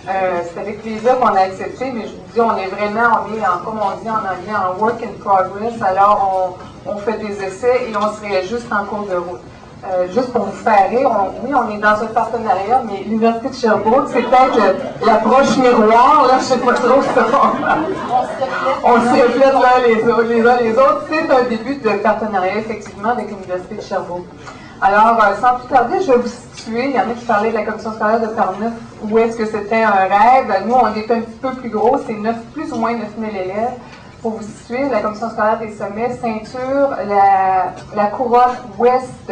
C'est avec plaisir qu'on a accepté, mais je vous dis, on est comme on dit en anglais, en work in progress. Alors, on fait des essais et on se réajuste en cours de route. Juste pour vous faire rire, oui, on est dans un partenariat, mais l'Université de Sherbrooke, c'est peut-être l'approche miroir, là, je sais pas trop ça. On se reflète les uns les autres. C'est un début de partenariat, effectivement, avec l'Université de Sherbrooke. Alors, sans plus tarder, je vais vous situer. Il y en a qui parlaient de la commission scolaire de Portneuf, où est-ce que c'était un rêve. Nous, on est un petit peu plus gros, c'est plus ou moins 9000 élèves. Pour vous situer, la commission scolaire des Sommets ceinture la couronne ouest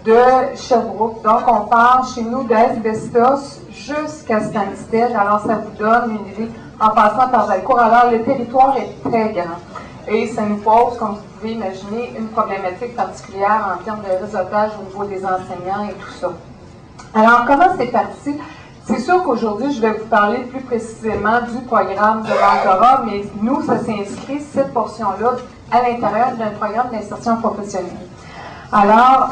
de Sherbrooke. Donc, on part chez nous d'Asbestos jusqu'à Stansted. Alors, ça vous donne une idée en passant par Valcourt. Alors, le territoire est très grand. Et ça nous pose, comme vous pouvez imaginer, une problématique particulière en termes de réseautage au niveau des enseignants et tout ça. Alors, comment c'est parti? C'est sûr qu'aujourd'hui, je vais vous parler plus précisément du programme de mentorat, mais nous, ça s'inscrit, cette portion-là, à l'intérieur d'un programme d'insertion professionnelle. Alors,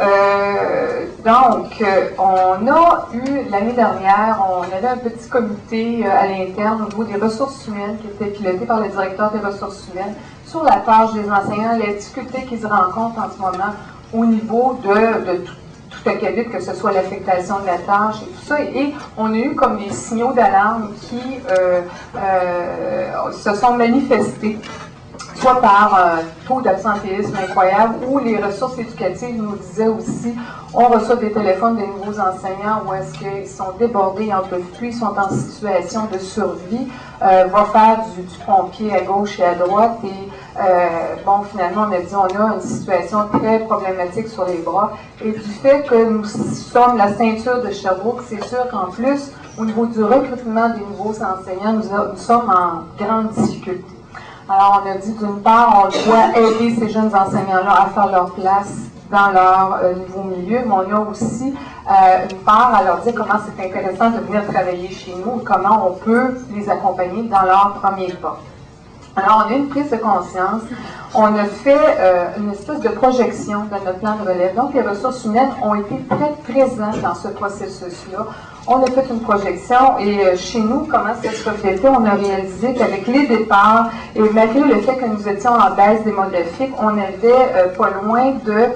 on a eu l'année dernière, on avait un petit comité à l'interne au niveau des ressources humaines qui était piloté par le directeur des ressources humaines sur la page des enseignants, les difficultés qu'ils rencontrent en ce moment au niveau de tout acabit, que ce soit l'affectation de la tâche et tout ça. Et on a eu comme des signaux d'alarme qui se sont manifestés, soit par taux d'absentéisme incroyable, ou les ressources éducatives nous disaient aussi, on reçoit des téléphones des nouveaux enseignants où est-ce qu'ils sont débordés, ils n'en peuvent plus, ils sont en situation de survie, va faire du pompier à gauche et à droite, et finalement on a dit, on a une situation très problématique sur les bras, et du fait que nous sommes la ceinture de Sherbrooke, c'est sûr qu'en plus, au niveau du recrutement des nouveaux enseignants, nous sommes en grande difficulté. Alors, on a dit, d'une part, on doit aider ces jeunes enseignants-là à faire leur place dans leur nouveau milieu, mais on a aussi une part à leur dire comment c'est intéressant de venir travailler chez nous et comment on peut les accompagner dans leur premier pas. Alors, on a une prise de conscience. On a fait une espèce de projection de notre plan de relève. Donc, les ressources humaines ont été très présentes dans ce processus-là. On a fait une projection et chez nous, comment ça se reflétait, on a réalisé qu'avec les départs et malgré le fait que nous étions en baisse démographique, on avait pas loin de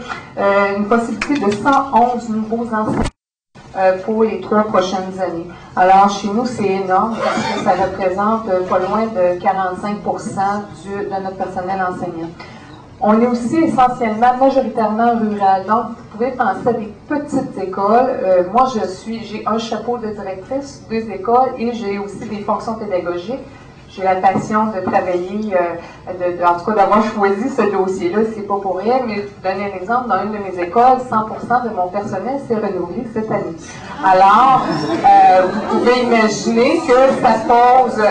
une possibilité de 111 nouveaux enseignants pour les 3 prochaines années. Alors, chez nous, c'est énorme parce que ça représente pas loin de 45% de notre personnel enseignant. On est aussi essentiellement, majoritairement rural. Donc, vous pouvez penser à des petites écoles. Moi, j'ai un chapeau de directrice, 2 écoles, et j'ai aussi des fonctions pédagogiques. J'ai la passion de travailler, en tout cas d'avoir choisi ce dossier-là, c'est pas pour rien, mais je vais vous donner un exemple. Dans une de mes écoles, 100% de mon personnel s'est renouvelé cette année. Alors, vous pouvez imaginer que ça pose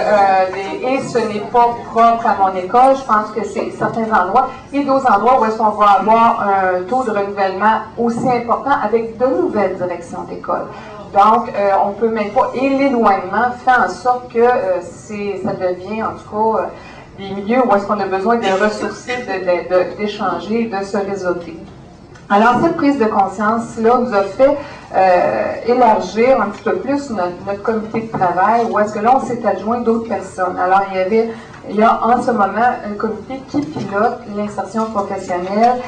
et ce n'est pas propre à mon école. Je pense que c'est certains endroits et d'autres endroits où est-ce qu'on va avoir un taux de renouvellement aussi important avec de nouvelles directions d'école. Donc, on peut même pas. Et l'éloignement fait en sorte que ça devient, en tout cas, des milieux où est-ce qu'on a besoin de ressourcer, d'échanger, de se réseauter. Alors, cette prise de conscience-là nous a fait élargir un petit peu plus notre comité de travail, où est-ce que là, on s'est adjoint d'autres personnes. Alors, il y a en ce moment un comité qui pilote l'insertion professionnelle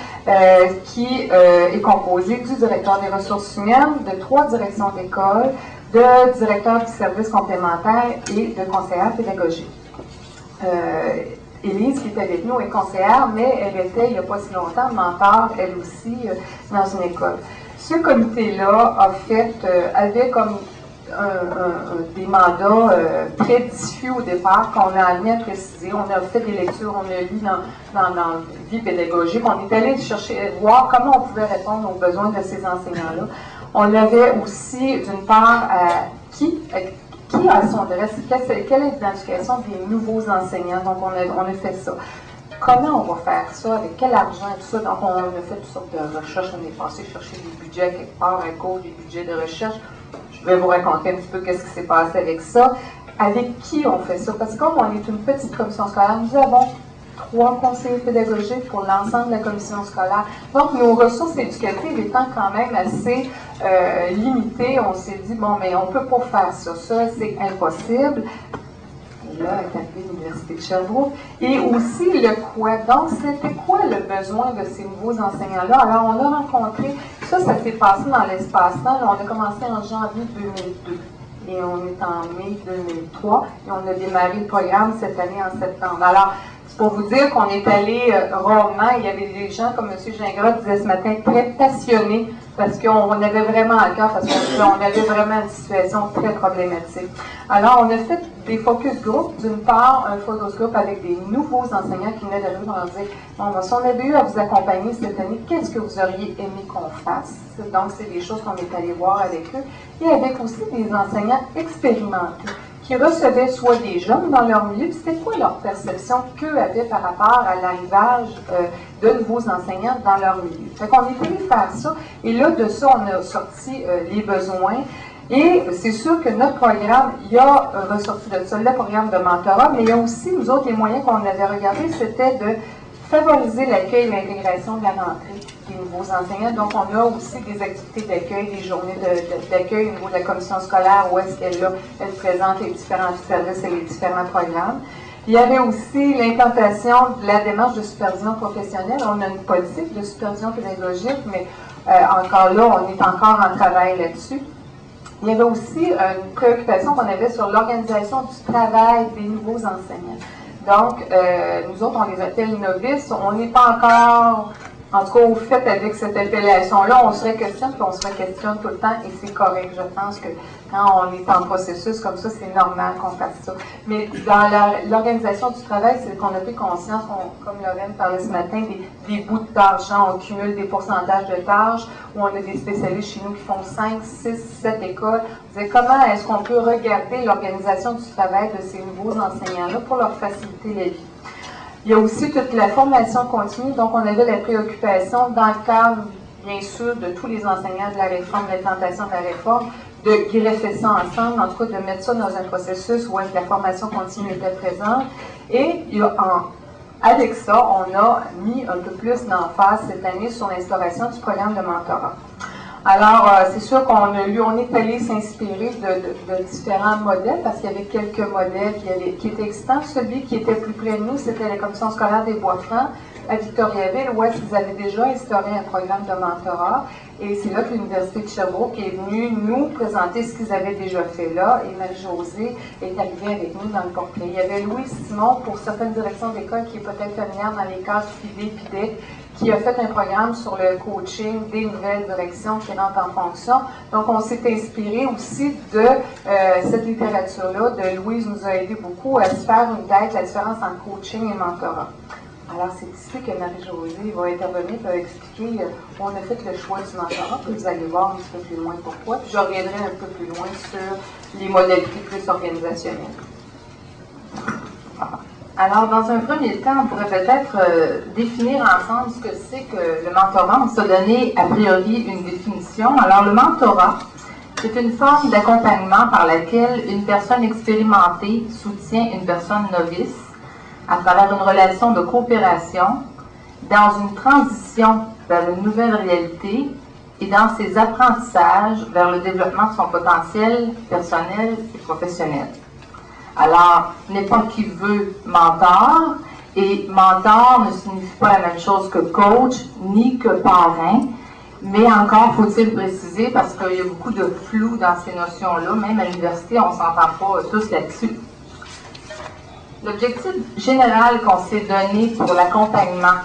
qui est composé du directeur des ressources humaines, de 3 directions d'école, de directeur du service complémentaire et de conseillère pédagogique. Élise, qui est avec nous, est conseillère, mais elle était, il n'y a pas si longtemps, mentor, elle aussi, dans une école. Ce comité-là avait comme des mandats très diffus au départ qu'on a amené à préciser. On a fait des lectures, on a lu dans vie pédagogique, on est allé voir comment on pouvait répondre aux besoins de ces enseignants-là. On avait aussi, d'une part, qui a son adresse, quelle est l'identification des nouveaux enseignants. Donc, on a fait ça. Comment on va faire ça, avec quel argent et tout ça. Donc, on a fait toutes sortes de recherches. On est passé chercher des budgets quelque part, à cause des budgets de recherche. Je vais vous raconter un petit peu qu'est-ce qui s'est passé avec ça. Avec qui on fait ça? Parce que comme on est une petite commission scolaire, nous avons 3 conseillers pédagogiques pour l'ensemble de la commission scolaire. Donc, nos ressources éducatives étant quand même assez limitées, on s'est dit, bon, mais on ne peut pas faire ça, c'est impossible. Et là, est arrivée l'Université de Sherbrooke. Et aussi le quoi. Donc, c'était quoi le besoin de ces nouveaux enseignants-là? Alors, on a rencontré, ça s'est passé dans l'espace-temps. On a commencé en janvier 2002. Et on est en mai 2003. Et on a démarré le programme cette année en septembre. Alors, c'est pour vous dire qu'on est allé rarement. Il y avait des gens, comme M. Gingras disait ce matin, très passionnés parce qu'on avait vraiment à cœur, parce qu'on avait vraiment une situation très problématique. Alors, on a fait des focus group. D'une part, un focus group avec des nouveaux enseignants qui venaient d'arriver. On leur disait, bon, si on avait eu à vous accompagner cette année, qu'est-ce que vous auriez aimé qu'on fasse? Donc, c'est des choses qu'on est allé voir avec eux. Et avec aussi des enseignants expérimentés qui recevaient soit des jeunes dans leur milieu, puis c'était quoi leur perception qu'eux avaient par rapport à l'arrivage de nouveaux enseignants dans leur milieu. Fait qu'on est allé faire ça, et là, de ça, on a sorti les besoins, et c'est sûr que notre programme, il y a ressorti de ça, le programme de mentorat, mais il y a aussi, nous autres, les moyens qu'on avait regardés, c'était de favoriser l'accueil et l'intégration de la rentrée des nouveaux enseignants. Donc, on a aussi des activités d'accueil, des journées d'accueil au niveau de la commission scolaire où est-ce qu'elle elle présente les différents services et les différents programmes. Il y avait aussi l'implantation de la démarche de supervision professionnelle. On a une politique de supervision pédagogique, mais encore là, on est encore en travail là-dessus. Il y avait aussi une préoccupation qu'on avait sur l'organisation du travail des nouveaux enseignants. Donc, nous autres, on les appelle novices. On n'est pas encore, en tout cas, au fait avec cette appellation-là. On se questionne, puis on se questionne tout le temps, et c'est correct. Je pense que quand on est en processus comme ça, c'est normal qu'on fasse ça. Mais dans l'organisation du travail, c'est qu'on a pris conscience, comme Lorraine parlait ce matin, des bouts de tâches. On cumule des pourcentages de tâches, où on a des spécialistes chez nous qui font 5, 6, 7 écoles. On disait, comment est-ce qu'on peut regarder l'organisation du travail de ces nouveaux enseignants-là pour leur faciliter la vie? Il y a aussi toute la formation continue, donc on avait la préoccupation, dans le cadre, bien sûr, de tous les enseignants de la réforme, de l'implantation de la réforme, de greffer ça ensemble, en tout cas de mettre ça dans un processus où la formation continue était présente. Et avec ça, on a mis un peu plus d'emphase cette année sur l'instauration du programme de mentorat. Alors, c'est sûr qu'on est allé s'inspirer de différents modèles, parce qu'il y avait quelques modèles qui étaient existants. Celui qui était plus près de nous, c'était la commission scolaire des Bois-Francs à Victoriaville, où est-ce qu'ils avaient déjà instauré un programme de mentorat. Et c'est là que l'Université de Sherbrooke est venue nous présenter ce qu'ils avaient déjà fait là. Et Marie-Josée est arrivée avec nous dans le portrait. Il y avait Louis Simon, pour certaines directions d'école, qui est peut-être familière dans les cadres FIDE, PIDEC, qui a fait un programme sur le coaching des nouvelles directions qui rentrent en fonction. Donc, on s'est inspiré aussi de cette littérature-là. De Louise nous a aidé beaucoup à se faire une tête, la différence entre coaching et mentorat. Alors, c'est ici que Marie-Josée va intervenir pour expliquer on a fait le choix du mentorat, puis vous allez voir un petit peu plus loin pourquoi. Puis je reviendrai un peu plus loin sur les modalités plus organisationnelles. Alors, dans un premier temps, on pourrait peut-être définir ensemble ce que c'est que le mentorat. On s'est donné a priori une définition. Alors, le mentorat, c'est une forme d'accompagnement par laquelle une personne expérimentée soutient une personne novice à travers une relation de coopération dans une transition vers une nouvelle réalité et dans ses apprentissages vers le développement de son potentiel personnel et professionnel. Alors, n'est pas qui veut mentor, et mentor ne signifie pas la même chose que coach, ni que parrain, mais encore faut-il préciser, parce qu'il y a beaucoup de flou dans ces notions-là, même à l'université, on ne s'entend pas tous là-dessus. L'objectif général qu'on s'est donné pour l'accompagnement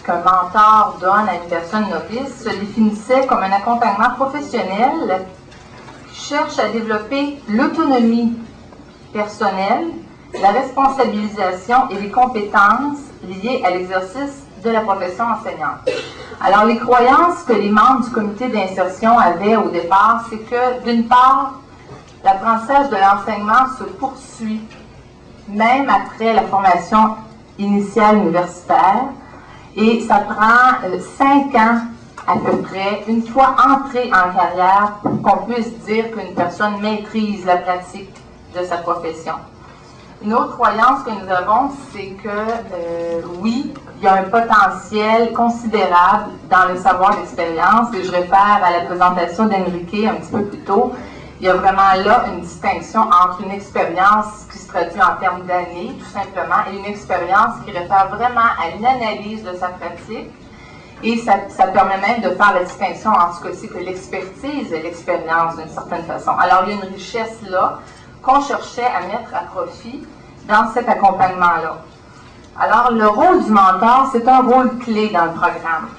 qu'un mentor donne à une personne novice se définissait comme un accompagnement professionnel qui cherche à développer l'autonomie personnelle, la responsabilisation et les compétences liées à l'exercice de la profession enseignante. Alors, les croyances que les membres du comité d'insertion avaient au départ, c'est que, d'une part, l'apprentissage de l'enseignement se poursuit même après la formation initiale universitaire, et ça prend 5 ans à peu près, une fois entrée en carrière, pour qu'on puisse dire qu'une personne maîtrise la pratique de sa profession. Une autre croyance que nous avons, c'est que oui, il y a un potentiel considérable dans le savoir d'expérience, et je réfère à la présentation d'Enrique un petit peu plus tôt. Il y a vraiment là une distinction entre une expérience qui se traduit en termes d'années, tout simplement, et une expérience qui réfère vraiment à une analyse de sa pratique. Et ça permet même de faire la distinction entre ce que c'est que l'expertise et l'expérience d'une certaine façon. Alors, il y a une richesse là qu'on cherchait à mettre à profit dans cet accompagnement-là. Alors, le rôle du mentor, c'est un rôle clé dans le programme.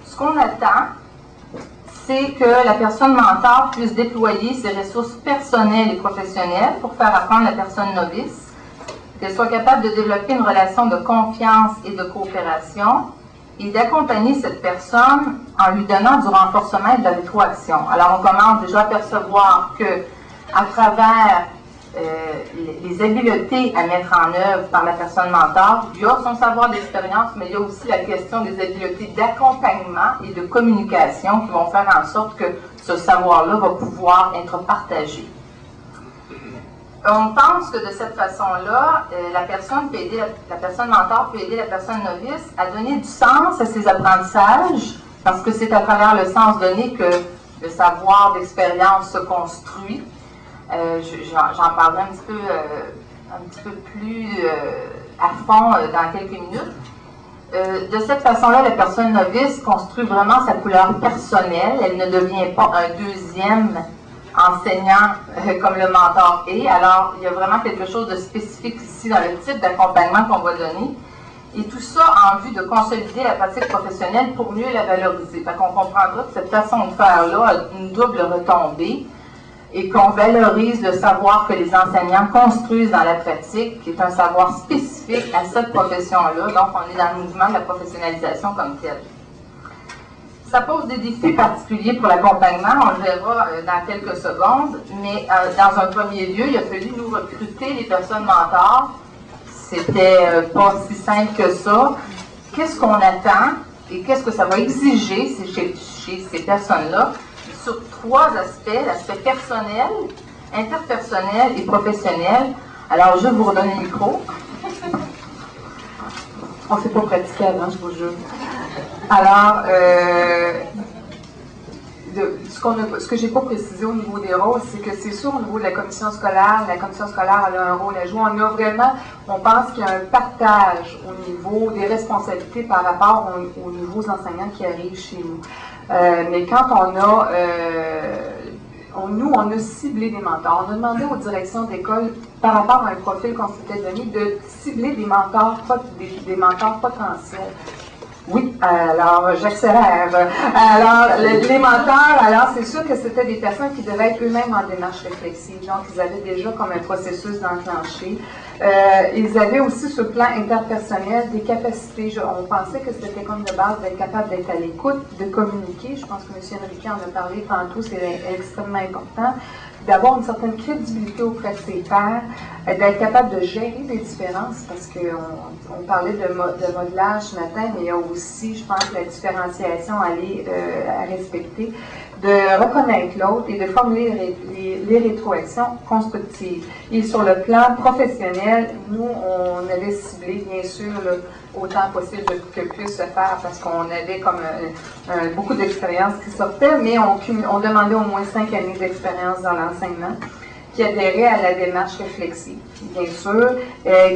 Ce qu'on attend, c'est que la personne mentor puisse déployer ses ressources personnelles et professionnelles pour faire apprendre la personne novice, qu'elle soit capable de développer une relation de confiance et de coopération, et d'accompagner cette personne en lui donnant du renforcement et de la rétroaction. Alors, on commence déjà à percevoir que, à travers les habiletés à mettre en œuvre par la personne mentor, il y a son savoir d'expérience, mais il y a aussi la question des habiletés d'accompagnement et de communication qui vont faire en sorte que ce savoir-là va pouvoir être partagé. On pense que de cette façon-là, la personne mentor peut aider la personne novice à donner du sens à ses apprentissages, parce que c'est à travers le sens donné que le savoir d'expérience se construit. J'en parlerai un petit peu plus à fond dans quelques minutes. De cette façon-là, la personne novice construit vraiment sa couleur personnelle. Elle ne devient pas un deuxième enseignant comme le mentor est. Alors, il y a vraiment quelque chose de spécifique ici dans le type d'accompagnement qu'on va donner. Et tout ça en vue de consolider la pratique professionnelle pour mieux la valoriser. Fait qu'on comprendra que cette façon de faire-là a une double retombée et qu'on valorise le savoir que les enseignants construisent dans la pratique, qui est un savoir spécifique à cette profession-là. Donc, on est dans le mouvement de la professionnalisation comme tel. Ça pose des défis particuliers pour l'accompagnement, on le verra dans quelques secondes, mais dans un premier lieu, il a fallu nous recruter les personnes mentors. C'était pas si simple que ça. Qu'est-ce qu'on attend et qu'est-ce que ça va exiger chez ces personnes-là? Sur trois aspects, l'aspect personnel, interpersonnel et professionnel. Alors, je vous redonne le micro. On ne s'est pas pratiqué avant, je vous jure. Alors, ce que je n'ai pas précisé au niveau des rôles, c'est que c'est sûr au niveau de la commission scolaire elle a un rôle à jouer. On pense qu'il y a un partage au niveau des responsabilités par rapport aux nouveaux enseignants qui arrivent chez nous. Mais quand on a ciblé des mentors, on a demandé aux directions d'école, par rapport à un profil qu'on s'était donné, de cibler des mentors potentiels. Oui, alors j'accélère. Alors, les mentors, alors c'est sûr que c'était des personnes qui devaient être eux-mêmes en démarche réflexive, donc ils avaient déjà comme un processus d'enclencher. Ils avaient aussi sur le plan interpersonnel des capacités. On pensait que c'était comme de base d'être capable d'être à l'écoute, de communiquer. Je pense que M. Enrique en a parlé tantôt, c'est extrêmement important. D'avoir une certaine crédibilité auprès de ses pairs, d'être capable de gérer des différences, parce qu'on parlait de modelage ce matin, mais il y a aussi, je pense, la différenciation à respecter, de reconnaître l'autre et de formuler les rétroactions constructives. Et sur le plan professionnel, nous, on avait ciblé, bien sûr, autant possible que puisse se faire, parce qu'on avait comme beaucoup d'expérience qui sortait, mais on demandait au moins 5 années d'expérience dans l'enseignement, qui adhérait à la démarche réflexive, bien sûr,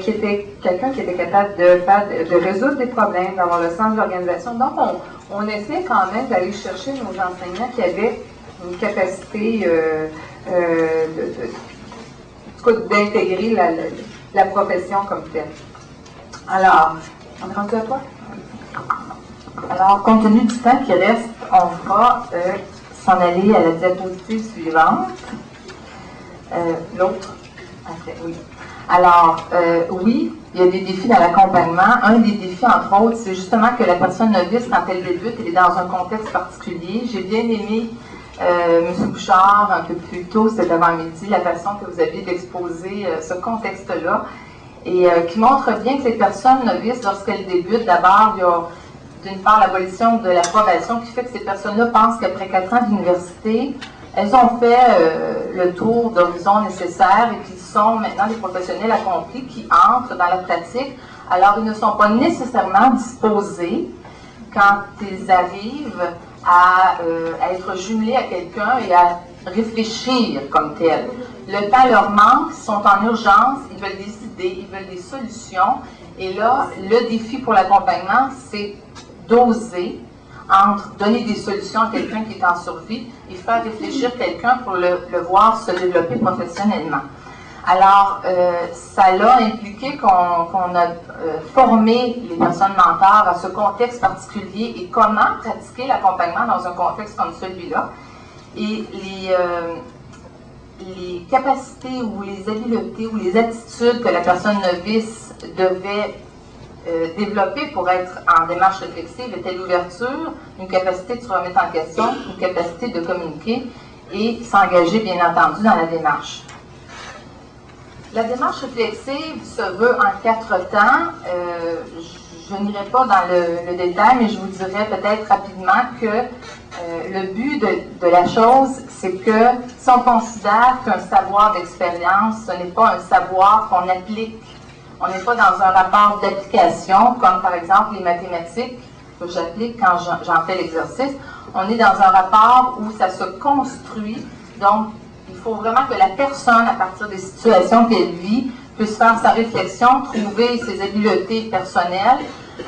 qui était quelqu'un qui était capable de résoudre des problèmes, d'avoir le sens de l'organisation. Donc, on essaie quand même d'aller chercher nos enseignants qui avaient une capacité d'intégrer la profession comme telle. Alors, on est rendu à toi? Alors, compte tenu du temps qui reste, on va s'en aller à la diapositive suivante. L'autre? Okay, oui. Alors, oui, il y a des défis dans l'accompagnement. Un des défis, entre autres, c'est justement que la personne novice, quand elle débute, elle est dans un contexte particulier. J'ai bien aimé M. Bouchard, un peu plus tôt, cet avant-midi, la façon que vous aviez d'exposer ce contexte-là, et qui montre bien que les personnes novices, lorsqu'elles débutent, d'abord, il y a d'une part l'abolition de l'approbation qui fait que ces personnes-là pensent qu'après 4 ans d'université, elles ont fait le tour d'horizon nécessaire et qu'ils sont maintenant des professionnels accomplis qui entrent dans la pratique. Alors, ils ne sont pas nécessairement disposés, quand ils arrivent, à être jumelés à quelqu'un et à réfléchir comme tel. Le temps leur manque, ils sont en urgence, ils veulent des idées, ils veulent des solutions. Et là, le défi pour l'accompagnement, c'est d'oser entre donner des solutions à quelqu'un qui est en survie et faire réfléchir quelqu'un pour le voir se développer professionnellement. Alors, ça l'a impliqué qu'on a formé les personnes mentors à ce contexte particulier et comment pratiquer l'accompagnement dans un contexte comme celui-là. Et les capacités ou les habiletés ou les attitudes que la personne novice devait développer pour être en démarche réflexive était l'ouverture, une capacité de se remettre en question, une capacité de communiquer et s'engager bien entendu dans la démarche. La démarche réflexive se veut en 4 temps. Je n'irai pas dans le détail, mais je vous dirais peut-être rapidement que le but de la chose, c'est que si on considère qu'un savoir d'expérience, ce n'est pas un savoir qu'on applique. On n'est pas dans un rapport d'application, comme par exemple les mathématiques que j'applique quand j'en fais l'exercice. On est dans un rapport où ça se construit. Donc, il faut vraiment que la personne, à partir des situations qu'elle vit, puisse faire sa réflexion, trouver ses habiletés personnelles.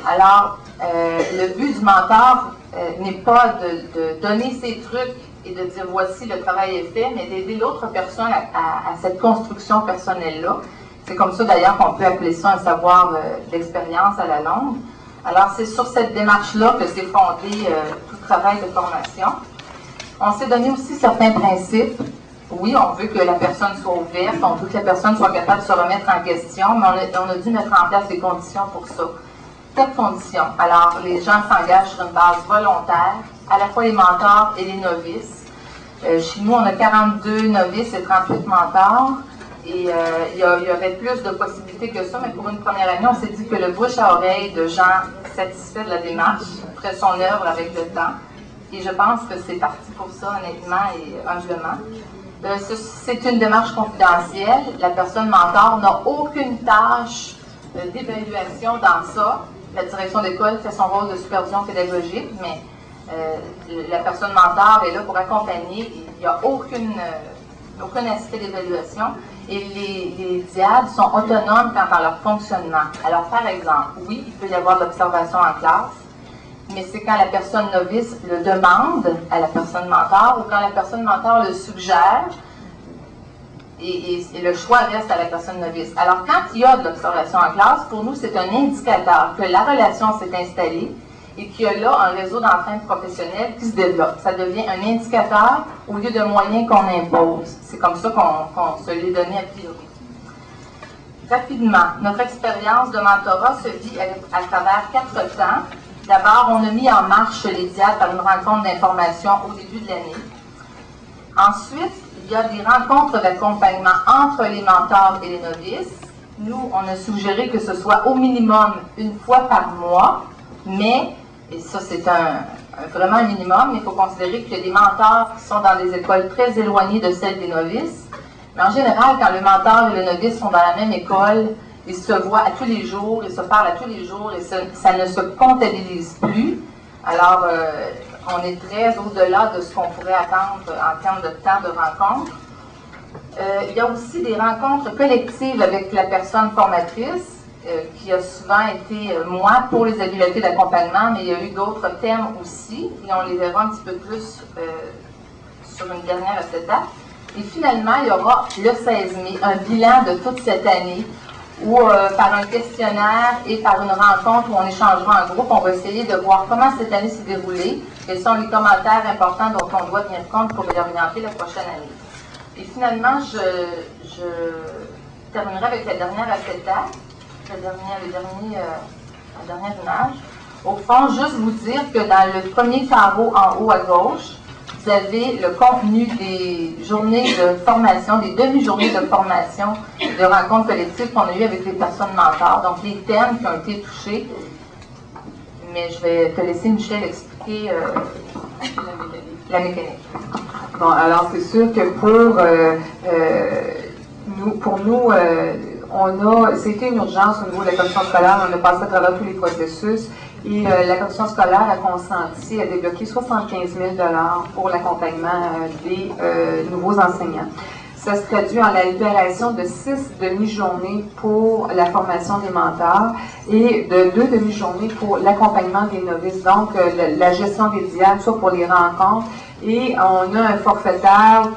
Alors, le but du mentor n'est pas de donner ses trucs et de dire voici le travail est fait, mais d'aider l'autre personne à cette construction personnelle-là. C'est comme ça d'ailleurs qu'on peut appeler ça un savoir d'expérience à la longue. Alors, c'est sur cette démarche-là que s'est fondé tout le travail de formation. On s'est donné aussi certains principes. Oui, on veut que la personne soit ouverte, on veut que la personne soit capable de se remettre en question, mais on a dû mettre en place des conditions pour ça. 4 conditions. Alors, les gens s'engagent sur une base volontaire, à la fois les mentors et les novices. Chez nous, on a 42 novices et 38 mentors. Et il y aurait plus de possibilités que ça, mais pour une première année, on s'est dit que le bouche à oreille de gens satisfaits de la démarche ferait son œuvre avec le temps. Et je pense que c'est parti pour ça, honnêtement et humblement. C'est une démarche confidentielle. La personne mentor n'a aucune tâche d'évaluation dans ça. La direction d'école fait son rôle de supervision pédagogique, mais la personne mentor est là pour accompagner. Il n'y a aucun aspect d'évaluation. Et les diades sont autonomes quant à leur fonctionnement. Alors, par exemple, oui, il peut y avoir de l'observation en classe, mais c'est quand la personne novice le demande à la personne mentor ou quand la personne mentor le suggère et le choix reste à la personne novice. Alors, quand il y a de l'observation en classe, pour nous, c'est un indicateur que la relation s'est installée et qu'il y a là un réseau d'entraîne professionnelle qui se développe. Ça devient un indicateur au lieu de moyens qu'on impose. C'est comme ça qu'on se l'est donné a priori. Rapidement, notre expérience de mentorat se vit à travers 4 temps. D'abord, on a mis en marche les diades par une rencontre d'information au début de l'année. Ensuite, il y a des rencontres d'accompagnement entre les mentors et les novices. Nous, on a suggéré que ce soit au minimum une fois par mois, mais, et ça c'est vraiment un minimum, mais il faut considérer qu'il y a des mentors qui sont dans des écoles très éloignées de celles des novices. Mais en général, quand le mentor et le novice sont dans la même école, ils se voient à tous les jours, ils se parlent à tous les jours et ça ne se comptabilise plus. Alors, on est très au-delà de ce qu'on pourrait attendre en termes de temps de rencontre. Il y a aussi des rencontres collectives avec la personne formatrice, qui a souvent été, moi, pour les habiletés d'accompagnement, mais il y a eu d'autres thèmes aussi, et on les verra un petit peu plus sur une dernière étape. Et finalement, il y aura le 16 mai, un bilan de toute cette année, où par un questionnaire et par une rencontre où on échangera en groupe, on va essayer de voir comment cette année s'est déroulée, quels sont les commentaires importants dont on doit tenir compte pour orienter la prochaine année. Et finalement, je terminerai avec la dernière étape, la dernière image. Au fond, juste vous dire que dans le premier carreau en haut à gauche, vous avez le contenu des journées de formation, des demi-journées de formation, de rencontres collectives qu'on a eues avec les personnes mentors, donc les thèmes qui ont été touchés. Mais je vais te laisser, Michel, expliquer la mécanique. Bon, alors c'est sûr que pour nous pour nous, c'était une urgence au niveau de la commission scolaire. On a passé à travers tous les processus. Et la commission scolaire a consenti à débloquer 75 000 $ pour l'accompagnement des nouveaux enseignants. Ça se traduit en la libération de 6 demi-journées pour la formation des mentors et de 2 demi-journées pour l'accompagnement des novices, donc la gestion des dialogues, soit pour les rencontres. Et on a un forfaitaire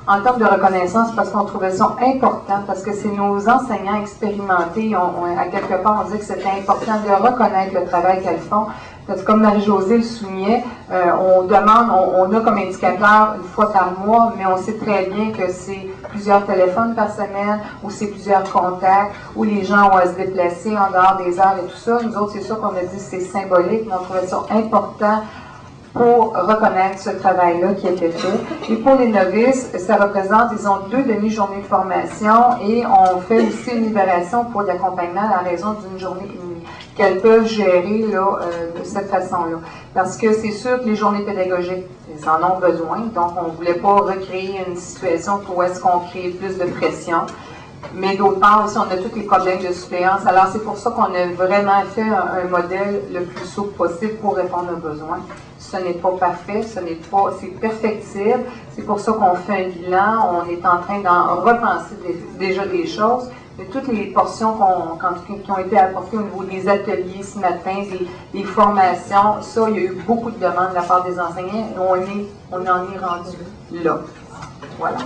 en termes de reconnaissance parce qu'on trouvait ça important, parce que c'est nos enseignants expérimentés, à quelque part on dit que c'était important de reconnaître le travail qu'elles font. Parce que comme Marie-Josée le soulignait, on a comme indicateur une fois par mois, mais on sait très bien que c'est plusieurs téléphones par semaine, ou c'est plusieurs contacts, où les gens ont à se déplacer en dehors des heures et tout ça. Nous autres, c'est sûr qu'on a dit que c'est symbolique, mais on trouvait ça important pour reconnaître ce travail-là qui a été fait. Et pour les novices, ça représente, ils ont 2 demi-journées de formation et on fait aussi une libération pour l'accompagnement à la raison d'une journée et demie qu'elles peuvent gérer là, de cette façon-là. Parce que c'est sûr que les journées pédagogiques, ils en ont besoin, donc on ne voulait pas recréer une situation où est-ce qu'on crée plus de pression. Mais d'autre part aussi, on a tous les problèmes de suppléance. Alors c'est pour ça qu'on a vraiment fait un modèle le plus souple possible pour répondre aux besoins. Ce n'est pas parfait, c'est perfectible. C'est pour ça qu'on fait un bilan. On est en train d'en repenser déjà des choses. Mais toutes les portions qui ont été apportées au niveau des ateliers ce matin, des formations, ça, il y a eu beaucoup de demandes de la part des enseignants et on en est rendu là. Voilà.